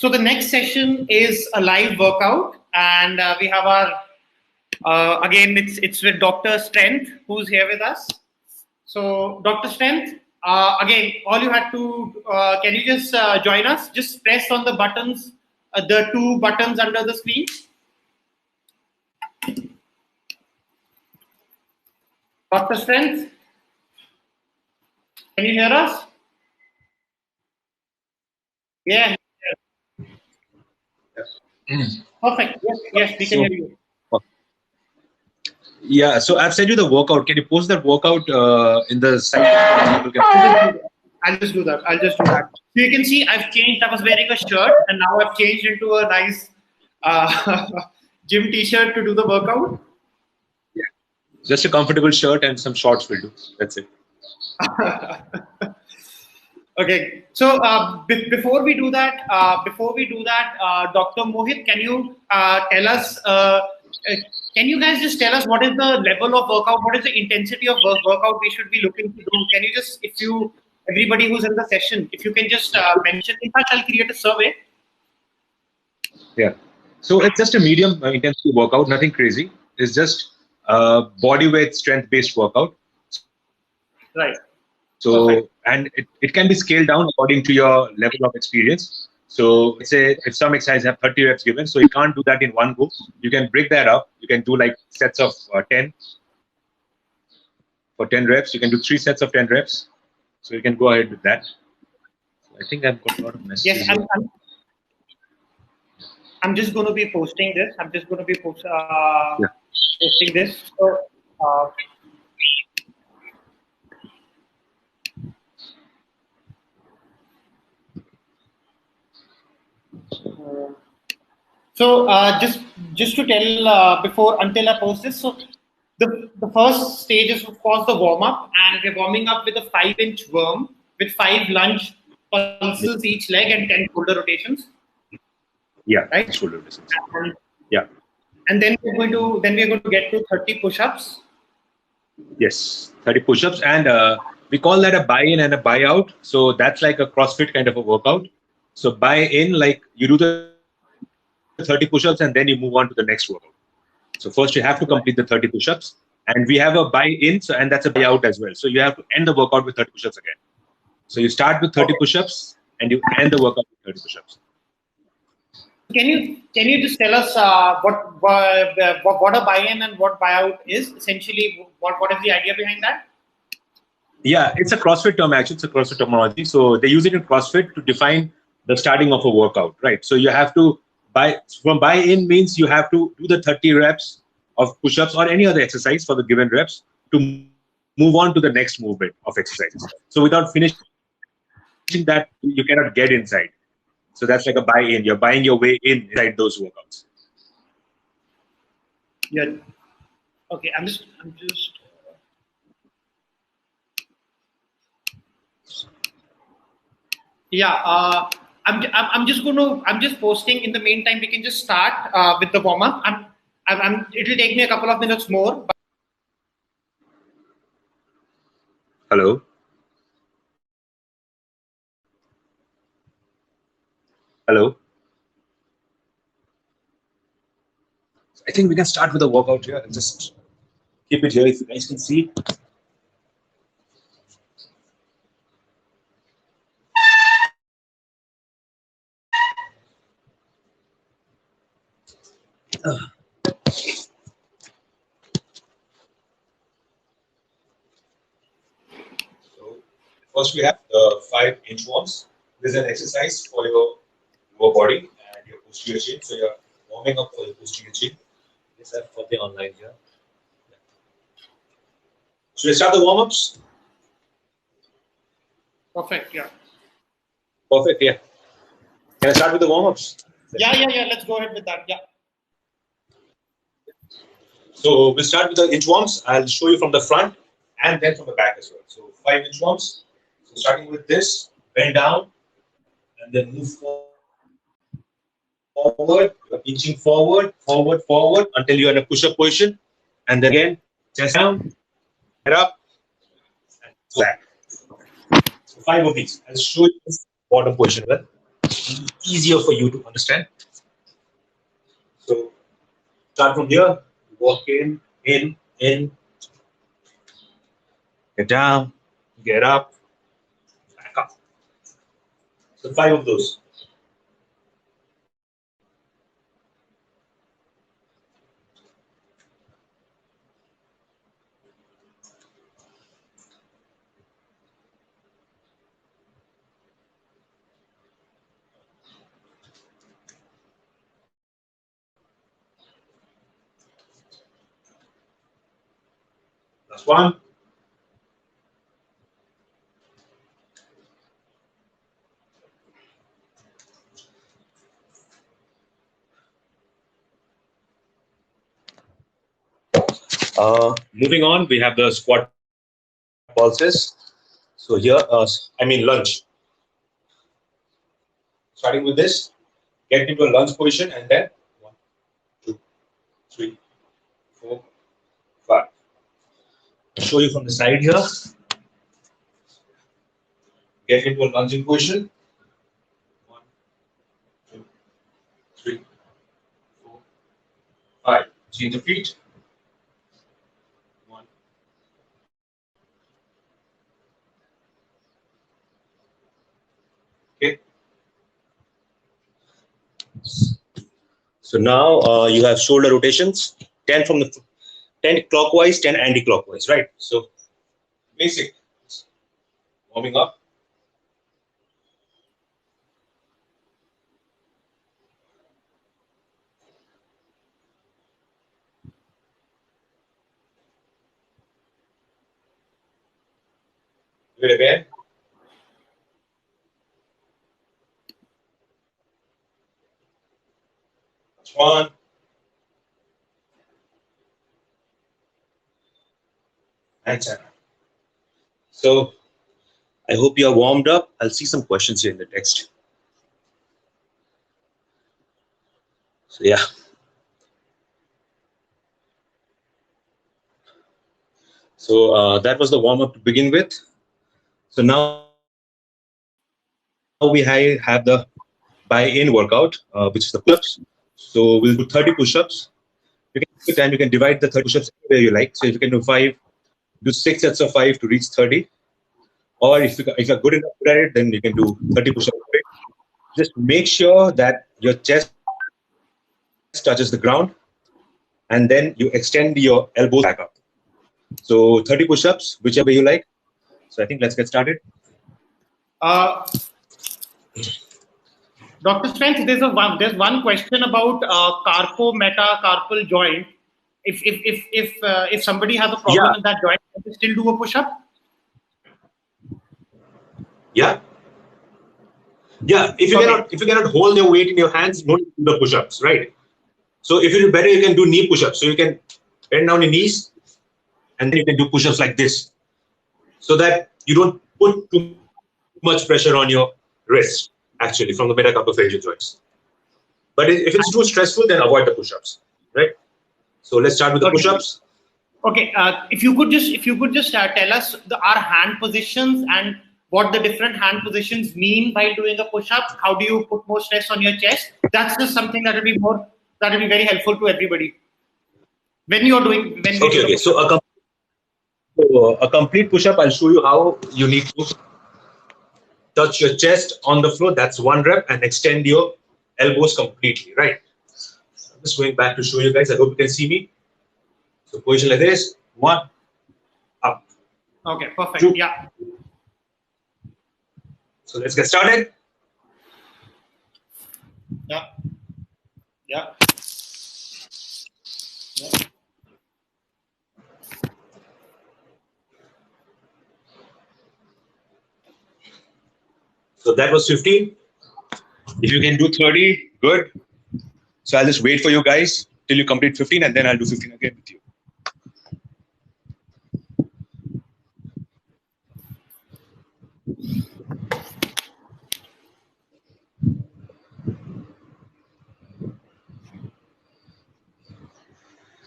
So the next session is a live workout, and we have our again it's with Dr. Strength, who's here with us. So Dr. Strength, again, all you had to can you just join us? Just press on the buttons, the two buttons under the screen. Dr. Strength, can you hear us? Yeah. Perfect. Yes, we can hear you. Yeah, so I've sent you the workout. Can you post that workout in the site? I'll just do that. So you can see I've changed. I was wearing a shirt and now I've changed into a nice gym t-shirt to do the workout. Yeah. Just a comfortable shirt and some shorts will do. That's it. Okay. So before we do that, Dr. Mohit, can you tell us? Can you guys just tell us what is the level of workout? What is the intensity of workout we should be looking to do? Can you just, everybody who's in the session, if you can just mention. In fact, I'll create a survey. Yeah. So it's just a medium intensity workout, nothing crazy. It's just body weight strength based workout. Right. So, perfect. And it can be scaled down according to your level of experience. So let's say if some exercise have 30 reps given, so you can't do that in one go. You can break that up. You can do like sets of 10 for 10 reps. You can do 3 sets of 10 reps. So you can go ahead with that. So I think I've got a lot of messages. Yes, I'm just going to be posting this. I'm just going to be posting this. So, just to tell until I post this. So the first stage is of course the warm up, and we're warming up with a 5-inch worm with 5 lunge pulses each leg and 10 shoulder rotations. Yeah, right. Shoulder rotations. Yeah. And then we're going to get to 30 push-ups. Yes, 30 push-ups, and we call that a buy-in and a buy-out. So that's like a CrossFit kind of a workout. So buy-in, like you do the 30 push-ups and then you move on to the next workout. So first you have to complete the 30 push-ups, and we have a buy-in, and that's a buy-out as well. So you have to end the workout with 30 push-ups again. So you start with 30 push-ups and you end the workout with 30 push-ups. Can you just tell us what a buy-in and what buy-out is? Essentially, what is the idea behind that? Yeah, it's a CrossFit term actually. It's a CrossFit terminology. So they use it in CrossFit to define the starting of a workout, right? So you have to buy-in means you have to do the 30 reps of push-ups or any other exercise for the given reps to move on to the next movement of exercises. So without finishing that, you cannot get inside. So that's like a buy-in. You're buying your way inside those workouts. Yeah. Okay. I'm just. Yeah. I'm just posting. In the meantime, we can just start with the warm up. It'll take me a couple of minutes more. Hello. Hello. I think we can start with the workout here. Just keep it here if you guys can see. So first we have the 5-inch worms. This is an exercise for your lower body and your posterior chain. So you're warming up for the posterior chain. Yes, I've got the online here. Should we start the warm-ups? Perfect. Yeah. Perfect. Yeah. Can I start with the warm-ups? Yeah. Let's go ahead with that. Yeah. So we'll start with the inchworms. I'll show you from the front and then from the back as well. So 5 inchworms. So starting with this, bend down and then move forward. You're inching forward until you're in a push-up position. And then again, chest down, head up, and back. So 5 of these. I'll show you this bottom position. easier for you to understand. So start from here, walk in, get down, get up, back up. So 5 of those. Last one. Moving on, we have the squat pulses. So here, lunge. Starting with this, get into a lunge position and then 1, 2, 3, 4, 5. I'll show you from the side here. Get into a lunging position. 1, 2, 3, 4, 5. Change the feet. 1. Okay. So now you have shoulder rotations. 10 from the 10 clockwise, 10 anti-clockwise, right? So basic. Warming up. Do it again. That's 1. And 7. So I hope you are warmed up. I'll see some questions here in the text. So yeah. So that was the warm-up to begin with. So now we have the buy-in workout, which is the push-ups. So we'll do 30 push-ups. You can divide the 30 push-ups anywhere you like. So if you can do 5, do 6 sets of 5 to reach 30. Or if you're good enough at it, then you can do 30 push-ups. Just make sure that your chest touches the ground, and then you extend your elbows back up. So 30 push-ups, whichever you like. So I think let's get started. Dr. Spence, there's one question about carpo-metacarpal joint. If somebody has a problem in that joint, can they still do a push-up? Yeah. If you cannot hold your weight in your hands, no need to do the push-ups, right? So if you do better, you can do knee push-ups. So you can bend down your knees, and then you can do push-ups like this, so that you don't put too much pressure on your wrist, actually, from the metacarpophageal joints. But if it's too stressful, then avoid the push-ups, right? So let's start with the push-ups. Okay. If you could just tell us our hand positions and what the different hand positions mean while doing a push-up. How do you put more stress on your chest? That's just something that will be very helpful to everybody when you're doing. Okay. So a complete push-up, I'll show you how you need to touch your chest on the floor. That's 1 rep, and extend your elbows completely, right? I'm just going back to show you guys. I hope you can see me. So position like this. 1, up. Okay, perfect. 2. Yeah. So let's get started. Yeah. So that was 15. If you can do 30, good. So I'll just wait for you guys till you complete 15, and then I'll do 15 again with you.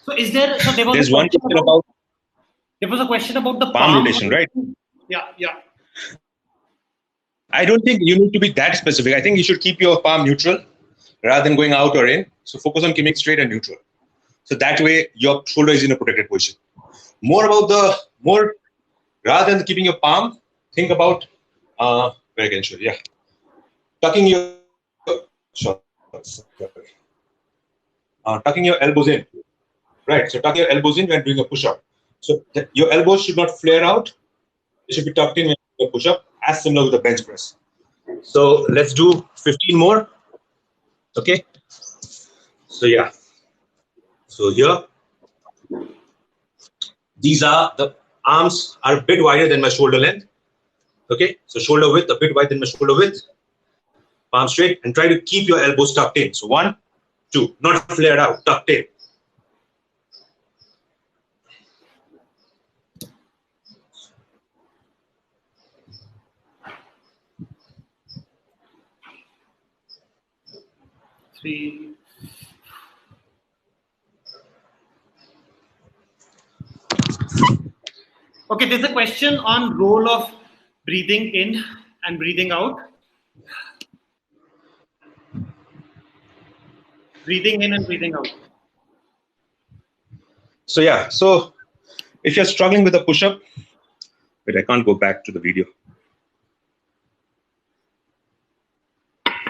So there was a question about the palm rotation, right? Yeah. I don't think you need to be that specific. I think you should keep your palm neutral rather than going out or in. So focus on keeping straight and neutral. So that way your shoulder is in a protected position. Rather than keeping your palm, think about very again, sure, yeah. Tucking your elbows in. Right. So tuck your elbows in when doing a push-up. So your elbows should not flare out. They should be tucked in when you push up, as similar with the bench press. So let's do 15 more. Okay. So yeah. So here, the arms are a bit wider than my shoulder length. Okay. So shoulder width a bit wider than my shoulder width. Palm straight, and try to keep your elbows tucked in. So 1, 2, not flared out, tucked in. Three. Okay, there's a question on role of breathing in and breathing out. Breathing in and breathing out. So yeah, so if you're struggling with a push-up, wait, I can't go back to the video.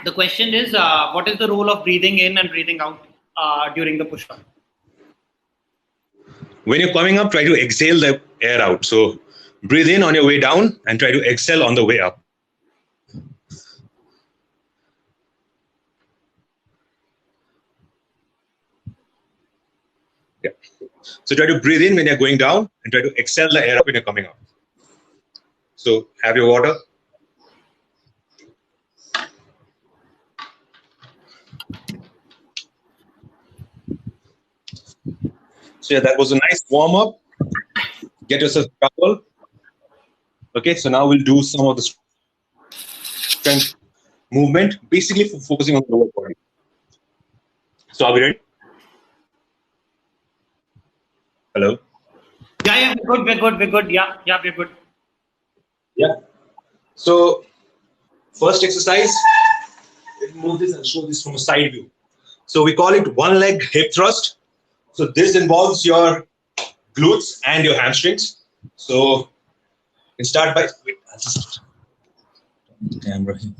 The question is, what is the role of breathing in and breathing out during the push-up? When you're coming up, try to exhale the air out. So breathe in on your way down and try to exhale on the way up. Yeah. So try to breathe in when you're going down and try to exhale the air up when you're coming up. So have your water. So yeah, that was a nice warm up. Get yourself comfortable. Okay, so now we'll do some of the strength movement, basically for focusing on the lower body. So are we ready? Hello? Yeah, we're good. Yeah, we're good. Yeah. So first exercise, let me move this and show this from a side view. So we call it one leg hip thrust. So this involves your glutes and your hamstrings. So you can start by, wait, I'll just the camera here.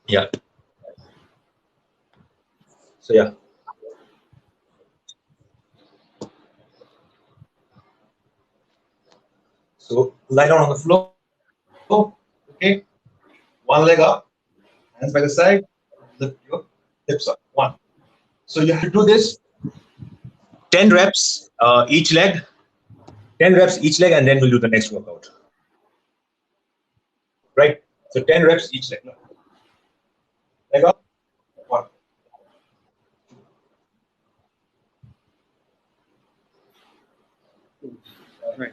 Yeah. So yeah. So lie down on the floor. Okay. One leg up, hands by the side, lift your hips up. 1. So you have to do this 10 reps each leg. 10 reps each leg, and then we'll do the next workout. Right? So 10 reps each leg. Leg up. 1. Right.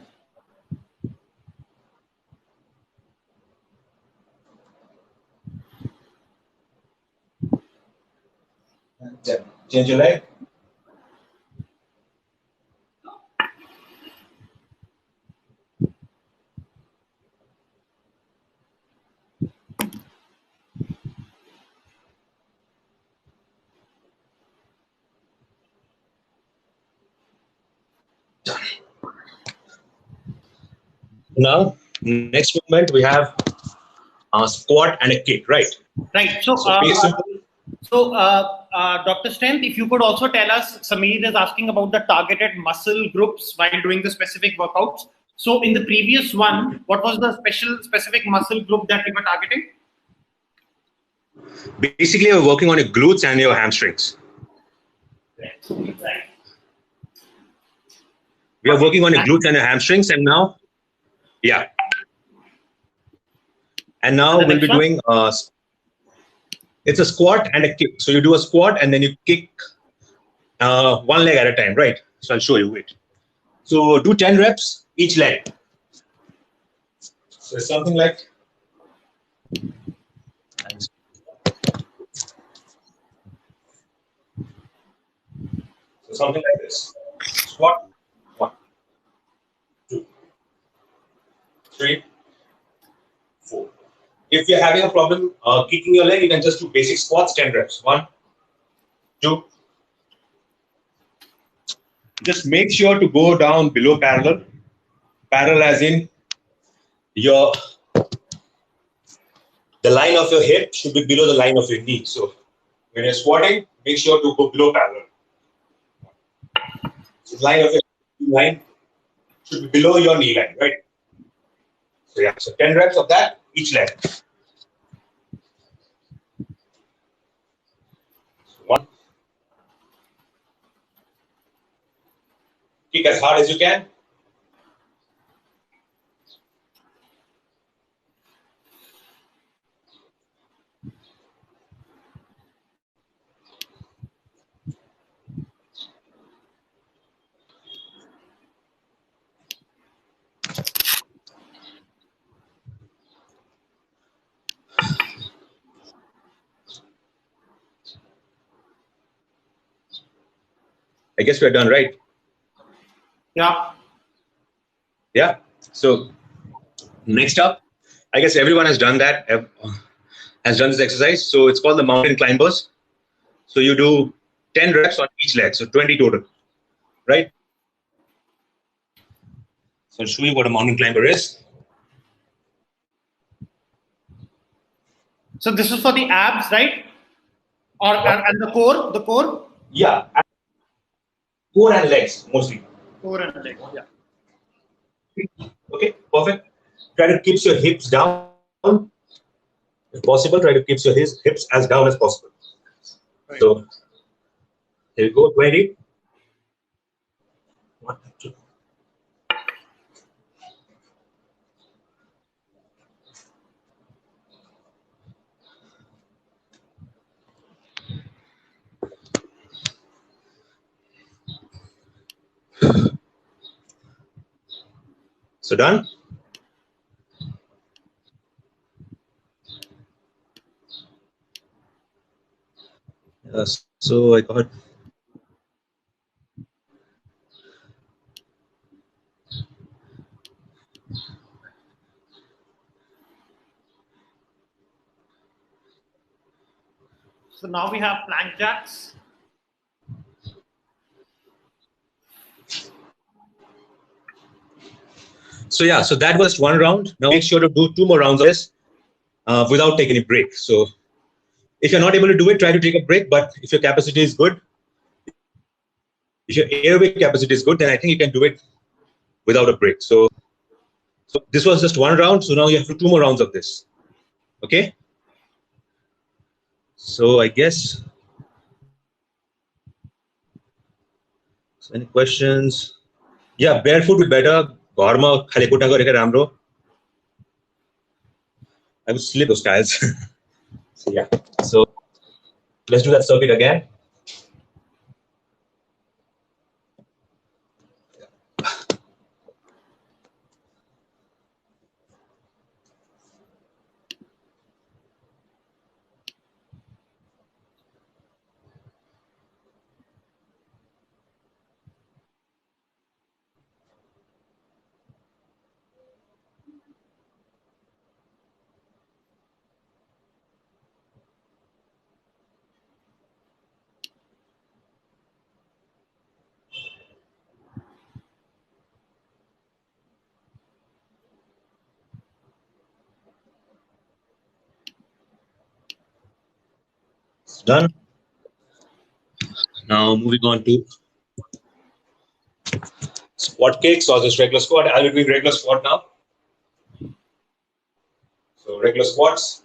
And 10. Change your leg. Done. Now, next movement we have a squat and a kick, right? Right. So, Dr. Strength, if you could also tell us, Sameer is asking about the targeted muscle groups while doing the specific workouts. So in the previous one, what was the specific muscle group that we were targeting? Basically, we're working on your glutes and your hamstrings. Right. We are working on your glutes and your hamstrings, and now, yeah. And now we'll be doing it's a squat and a kick. So you do a squat and then you kick one leg at a time, right? So I'll show you. Wait. So do 10 reps each leg. So it's something like this. Squat. 1, 2, 3, if you're having a problem kicking your leg, you can just do basic squats, 10 reps. 1, 2. Just make sure to go down below parallel. Parallel as in the line of your hip should be below the line of your knee. So when you're squatting, make sure to go below parallel. So the line of your line should be below your knee line, right? So yeah, so 10 reps of that, each leg. So 1. Kick as hard as you can. I guess we're done, right? Yeah. Yeah. So next up, I guess everyone has done that, has done this exercise. So it's called the mountain climbers. So you do 10 reps on each leg, so 20 total, right? So I'll show you what a mountain climber is. So this is for the abs, right? Or and the core, the core. Yeah. Core and legs mostly. Core and legs. Yeah. Okay, perfect. Try to keep your hips down. If possible, try to keep your hips as down as possible. Right. So here we go, 20. 1, 2. So done. So I got So now we have plank jacks. So yeah, so that was 1 round. Now make sure to do 2 more rounds of this without taking a break. So if you're not able to do it, try to take a break. But if your capacity is good, if your airway capacity is good, then I think you can do it without a break. So this was just 1 round. So now you have to do 2 more rounds of this. Okay. So I guess. So any questions? Yeah, barefoot would be better. Garma khali kota gareka ramro. I would slip those tiles. So yeah. So let's do that circuit again. It's done. Now moving on to squat kicks or just regular squat. I'll be doing regular squat now. So regular squats.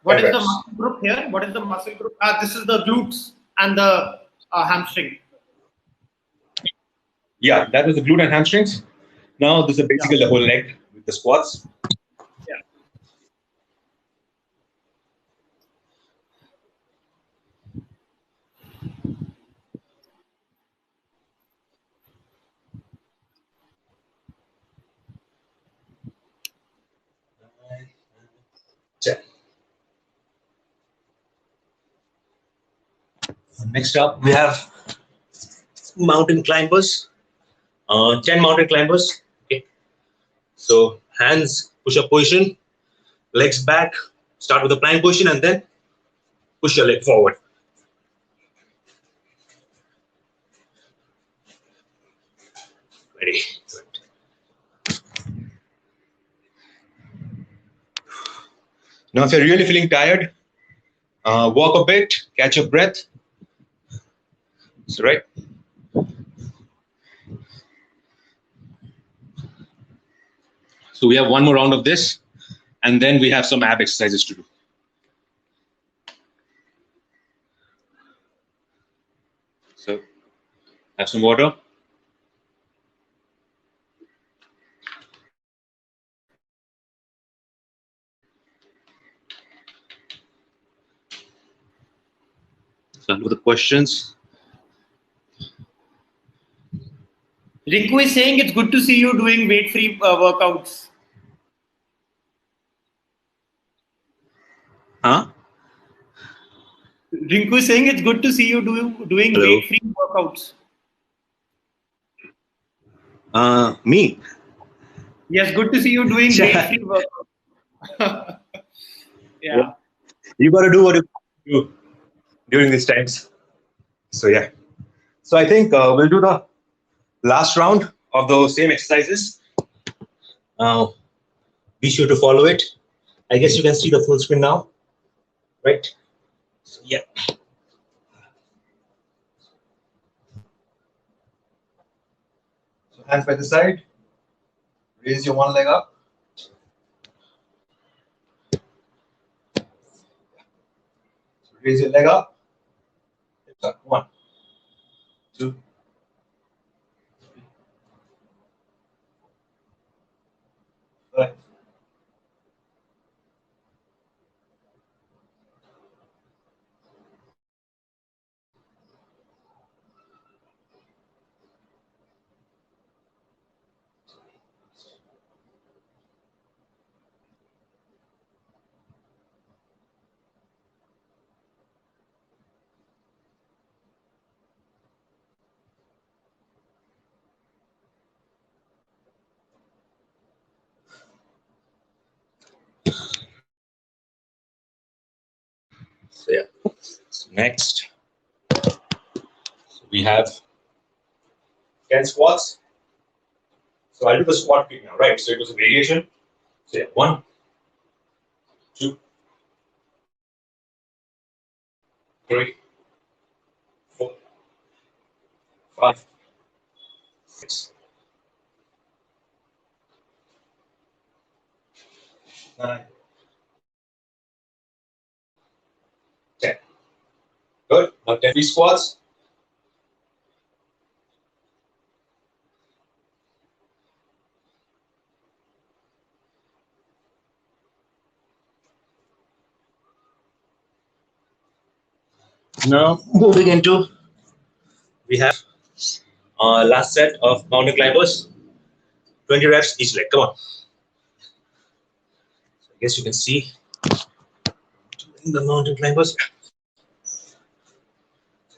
What is the muscle group here? What is the muscle group? This is the glutes and the hamstring. Yeah, that was the glute and hamstrings. Now this is basically the whole leg with the squats. Yeah. Next up, we have mountain climbers. 10 mountain climbers. Okay. So hands push-up position, legs back, Start with the plank position and then push your leg forward. Ready. Good. Now, if you're really feeling tired, walk a bit, catch your breath. That's right. So we have one more round of this, and then we have some ab exercises to do. So have some water. So look at the questions. Rinku is saying it's good to see you doing weight-free workouts. Huh? Rinku is saying it's good to see you doing Hello. weight-free workouts. Me? Yes, good to see you doing weight-free workouts. Yeah. You got to do what you do during these times. So yeah. So I think we'll do the last round of those same exercises. Be sure to follow it. I guess you can see the full screen now, right? So yeah. So hands by the side. Raise your one leg up. Raise your leg up. Hips up. 1, 2, 3, 5. So yeah. So next, we have 10 squats. So I'll do the squat kick now, right? So it was a variation. So yeah, 1, 2, 3, 4, 5, 6, 9, 10. Good. Now 10 free squats. Now moving into, we have last set of mountain climbers. 20 reps each leg. Come on. So I guess you can see the mountain climbers.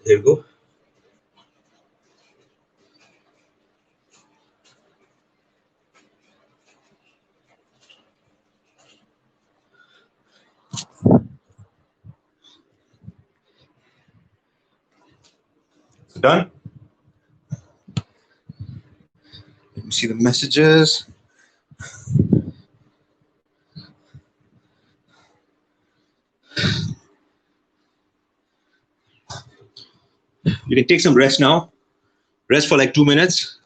Here we go. So done. Let me see the messages. You can take some rest now. Rest for like 2 minutes.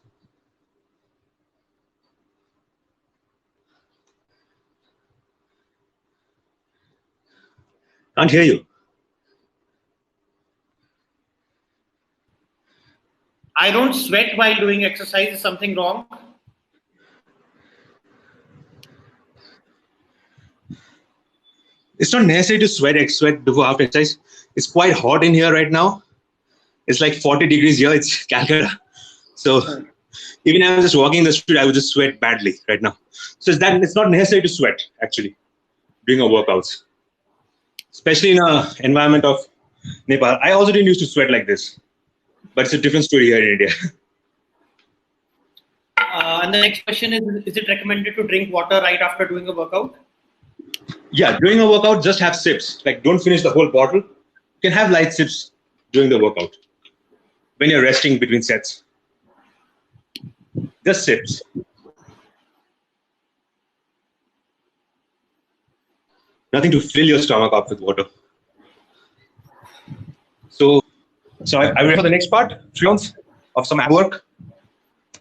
Can't hear you. I don't sweat while doing exercise. Is something wrong? It's not necessary to sweat before after exercise. It's quite hot in here right now. It's like 40 degrees here. It's Calcutta. So even if I was just walking in the street, I would just sweat badly right now. So it's not necessary to sweat actually during our workouts, especially in an environment of Nepal. I also didn't used to sweat like this, but it's a different story here in India. And the next question is it recommended to drink water right after doing a workout? Yeah, during a workout, just have sips. Like, don't finish the whole bottle. You can have light sips during the workout when you're resting between sets. Just sips. Nothing to fill your stomach up with water. So are you ready for the next part? 3 rounds of some ab work.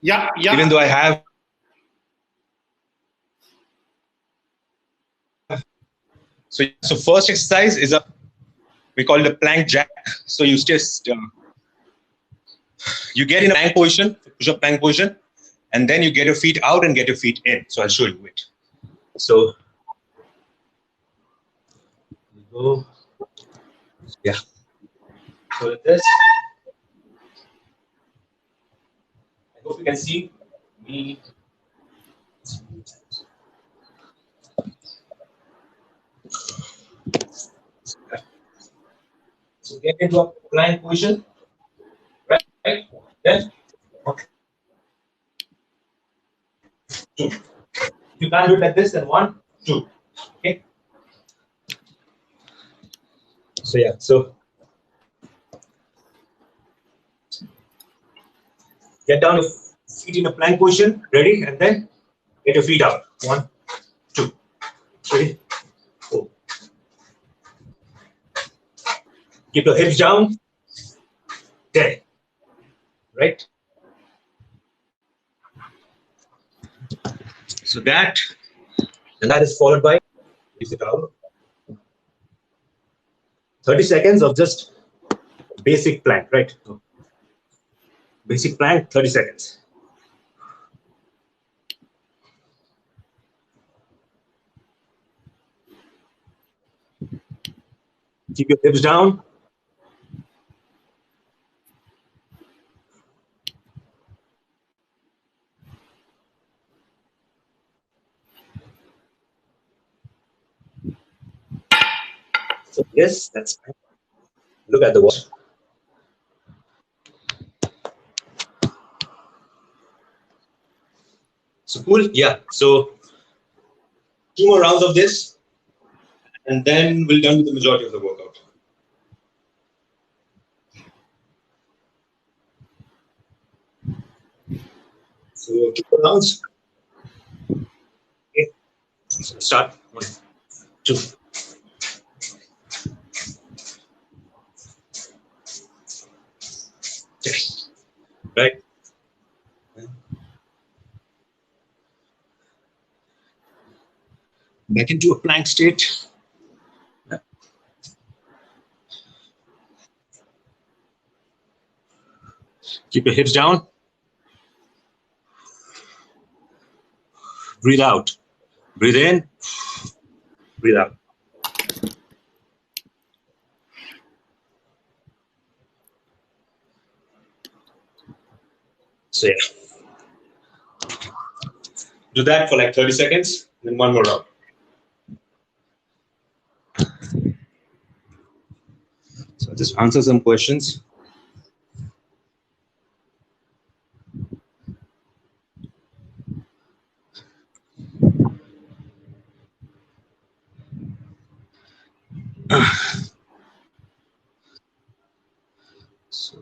Yeah, yeah. Even though I have. So first exercise is we call it a plank jack. So you just you get in a plank position, push-up plank position, and then you get your feet out and get your feet in. So I'll show you it. So go. Yeah. So with this, I hope you can see me. So get into a plank position, right? Then, okay. Two. If you can't do it like this, then 1, 2. Okay. So yeah. So get down your feet in a plank position, ready, and then get your feet up. 1, 2, 3, 4. Keep your hips down. There. Right? So that, and that is followed by 30 seconds of just basic plank, right? Basic plank, 30 seconds. Keep your hips down. So yes, that's fine. Look at the watch. So cool, yeah. So 2 more rounds of this, and then we'll done with the majority of the workout. So 2 more rounds. Okay. So start. 1, 2. Okay. Right. Back into a plank state. Keep your hips down. Breathe out. Breathe in. Breathe out. So yeah. Do that for like 30 seconds, then 1 more round. So I'll just answer some questions. So,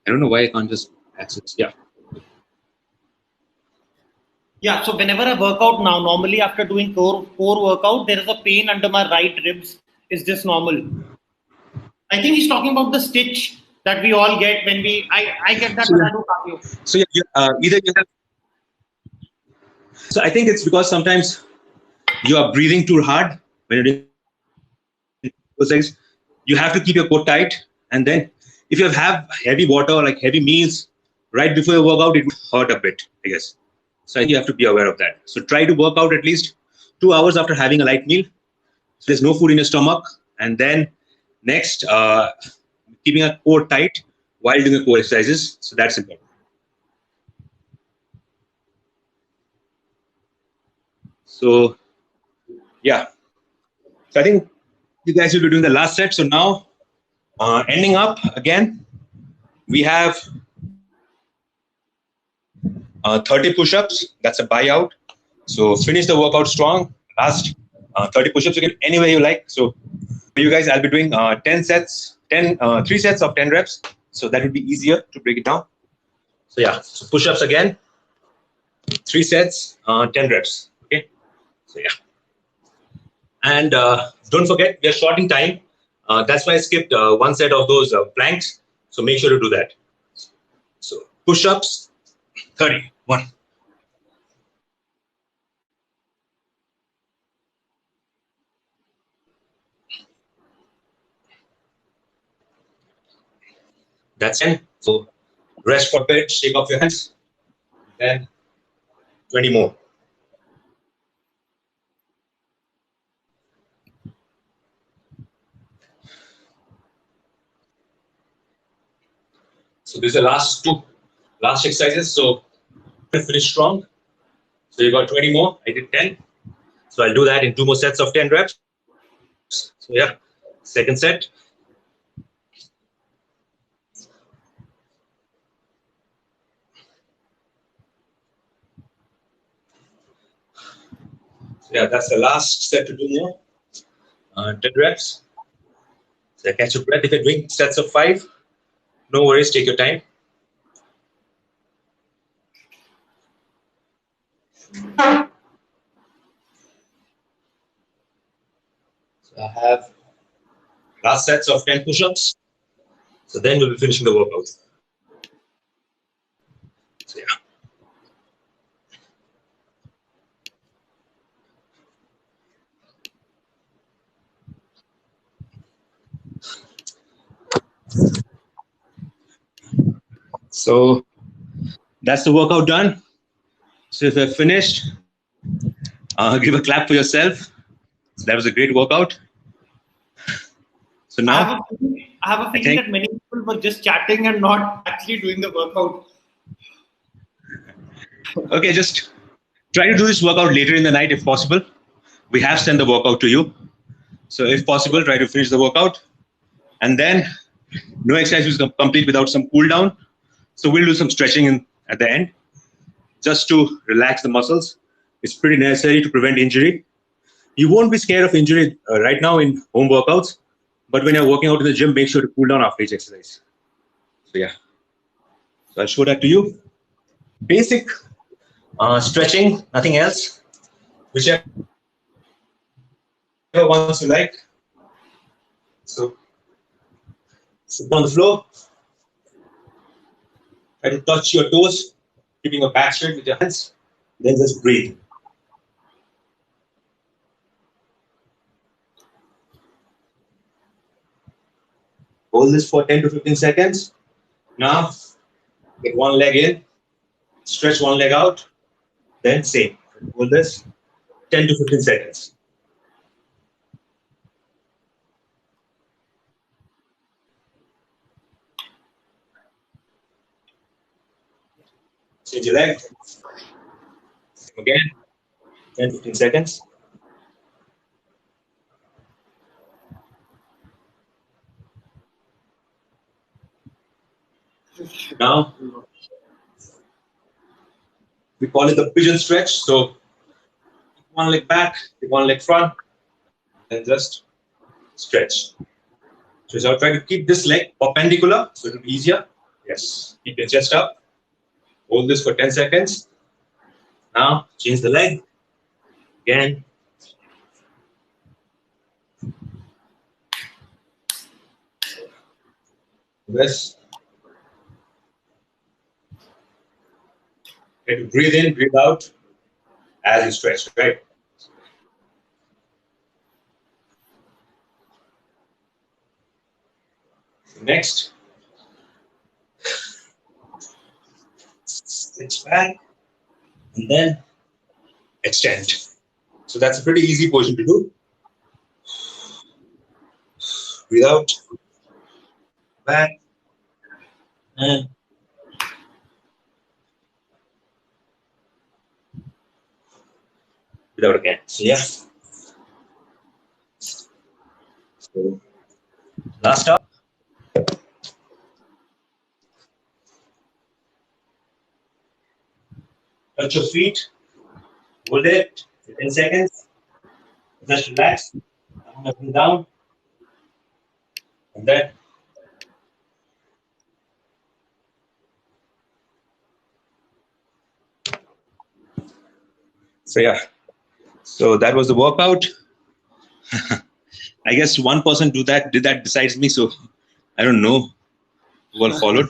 I don't know why I can't just access. Yeah. Yeah, so whenever I work out now, normally after doing core workout, there is a pain under my right ribs. Is this normal? I think he's talking about the stitch that we all get when I get that So, when yeah. I do cardio. So yeah, either you have. So I think it's because sometimes you are breathing too hard when you're doing exercise. You have to keep your core tight, and then if you have heavy water, like heavy meals, right before your workout, it would hurt a bit, I guess. So you have to be aware of that. So try to work out at least 2 hours after having a light meal. So there's no food in your stomach, and then next, keeping a core tight while doing the core exercises. So that's important. So yeah. So I think you guys will be doing the last set. So now, ending up again, we have 30 push-ups. That's a buyout. So finish the workout strong. Last 30 push-ups again, anywhere you like. So for you guys, I'll be doing 10 sets, 3 sets of 10 reps. So that would be easier to break it down. So yeah, so push-ups again, 3 sets, 10 reps. Okay. So yeah. And don't forget, we are short in time. That's why I skipped 1 set of those planks. So make sure to do that. So push-ups, 30. 1. That's 10. So rest for a bit, shake off your hands. Then 20 more. So these are the last exercises. So finish strong. So you got 20 more. I did 10. So I'll do that in 2 more sets of 10 reps. So yeah, second set. So yeah, that's the last set to do more. 10 reps. So catch your breath. If you're doing sets of 5, no worries, take your time. So I have last sets of 10 push-ups. So then we'll be finishing the workout. So yeah. So that's the workout done. So if you're finished, give a clap for yourself. So that was a great workout. So now I have a feeling that many people were just chatting and not actually doing the workout. Okay, just try to do this workout later in the night if possible. We have sent the workout to you. So if possible, try to finish the workout. And then no exercise is complete without some cool down. So we'll do some stretching at the end just to relax the muscles. It's pretty necessary to prevent injury. You won't be scared of injury right now in home workouts, but when you're working out in the gym, make sure to cool down after each exercise. So yeah, so I'll show that to you. Basic stretching, nothing else. Whichever ones you like. So sit on the floor. Try to touch your toes, keeping your back straight with your hands. Then just breathe. Hold this for 10 to 15 seconds. Now, get one leg in, stretch one leg out, then same. Hold this 10 to 15 seconds. Change your leg. Again, 10 to 15 seconds. Now, we call it the pigeon stretch. So, one leg back, one leg front, and just stretch. So I'll try to keep this leg perpendicular so it'll be easier. Yes, keep your chest up. Hold this for 10 seconds. Now, change the leg. Again. This. Try to breathe in, breathe out as you stretch, right? Next, stretch back and then extend. So that's a pretty easy position to do. Breathe out, back, and breathe out again. So yeah. So, last up. Touch your feet. Hold it for 10 seconds. Just relax. Up and down. And then. So yeah. So that was the workout. I guess one person did that besides me. So I don't know who all followed.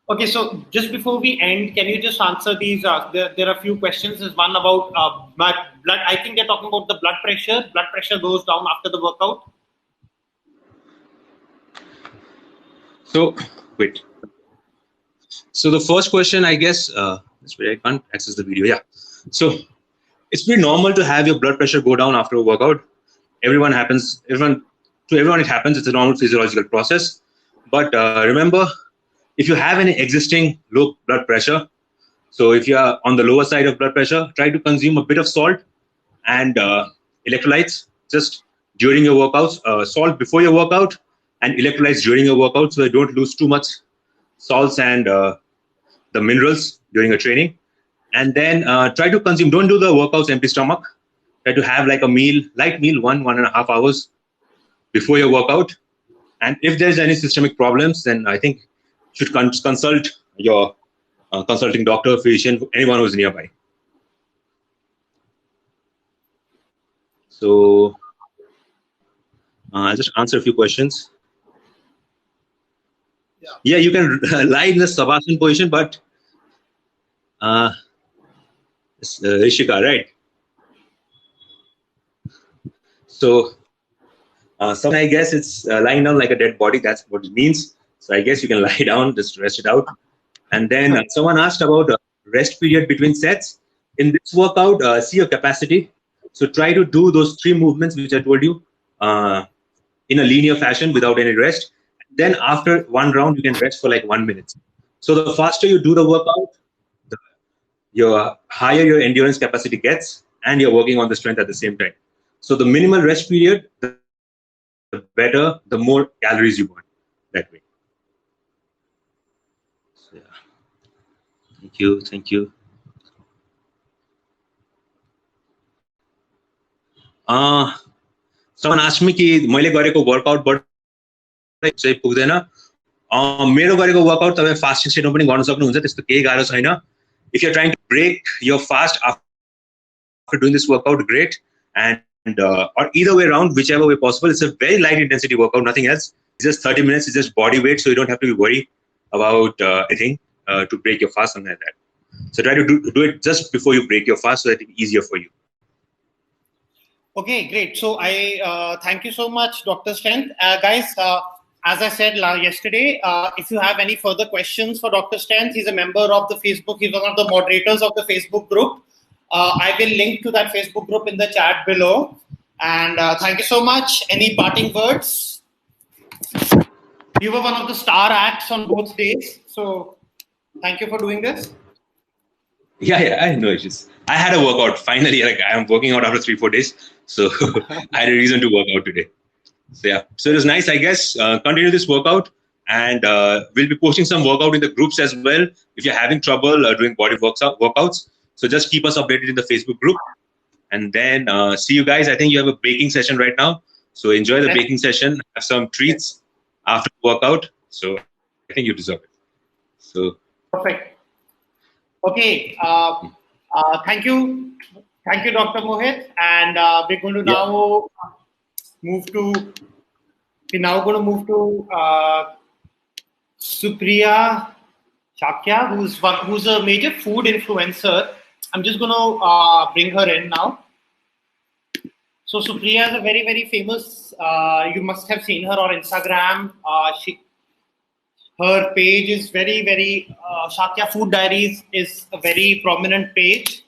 Okay, so just before we end, can you just answer these? There are a few questions. There's one about blood. I think they're talking about the blood pressure. Blood pressure goes down after the workout. So wait. So the first question, I guess, I can't access the video. Yeah. So it's pretty normal to have your blood pressure go down after a workout. To everyone it happens. It's a normal physiological process. But remember, if you have any existing low blood pressure, so if you are on the lower side of blood pressure, try to consume a bit of salt and electrolytes just during your workouts. Salt before your workout and electrolytes during your workout, so you don't lose too much salts and the minerals during your training. And then try to consume, don't do the workouts empty stomach. Try to have like a meal, light meal, 1.5 hours before your workout. And if there's any systemic problems, then I think you should consult your consulting doctor, physician, anyone who's nearby. So I'll just answer a few questions. Yeah, you can lie in the Savasana position, but it's Rishika, right? So someone, I guess it's lying down like a dead body. That's what it means. So I guess you can lie down, just rest it out. And then someone asked about rest period between sets. In this workout, see your capacity. So try to do those 3 movements which I told you in a linear fashion without any rest. Then after 1 round, you can rest for like 1 minute. So the faster you do the workout, the higher your endurance capacity gets, and you're working on the strength at the same time. So the minimal rest period, the better, the more calories you burn that way. So, yeah. Thank you. Someone asked me कि मैले गरेको वर्कआउटबाट चाहिँ पुग्दैन मेरो गरेको workout तपाईं fasting सेटमा पनि गर्न सक्नुहुन्छ त्यस्तो केही गाह्रो छैन if you're trying to break your fast after doing this workout great and or either way around whichever way possible it's a very light intensity workout nothing else it's just 30 minutes it's just body weight so you don't have to be worried about anything to break your fast something like that so try to do it just before you break your fast so that it's easier for you. Okay, great. So I thank you so much, Dr. Strength. Guys, as I said yesterday, if you have any further questions for Dr. Strength, he's a member of the Facebook, he's one of the moderators of the Facebook group. I will link to that Facebook group in the chat below. And thank you so much. Any parting words? You were one of the star acts on both days. So thank you for doing this. Yeah, I know issues. I had a workout finally. Like I'm working out after 3-4 days, so I had a reason to work out today. So yeah, so it was nice. I guess continue this workout, and we'll be posting some workout in the groups as well. If you're having trouble doing body workouts, so just keep us updated in the Facebook group, and then see you guys. I think you have a baking session right now, so enjoy the baking session. Have some treats after the workout. So I think you deserve it. So perfect. Okay, thank you, Dr. Mohit, and we're going to now move to. We're now going to move to Supriya Shakya, who's a major food influencer. I'm just going to bring her in now. So Supriya is a very, very famous. You must have seen her on Instagram. Her page is very, very, Shakya Food Diaries is a very prominent page.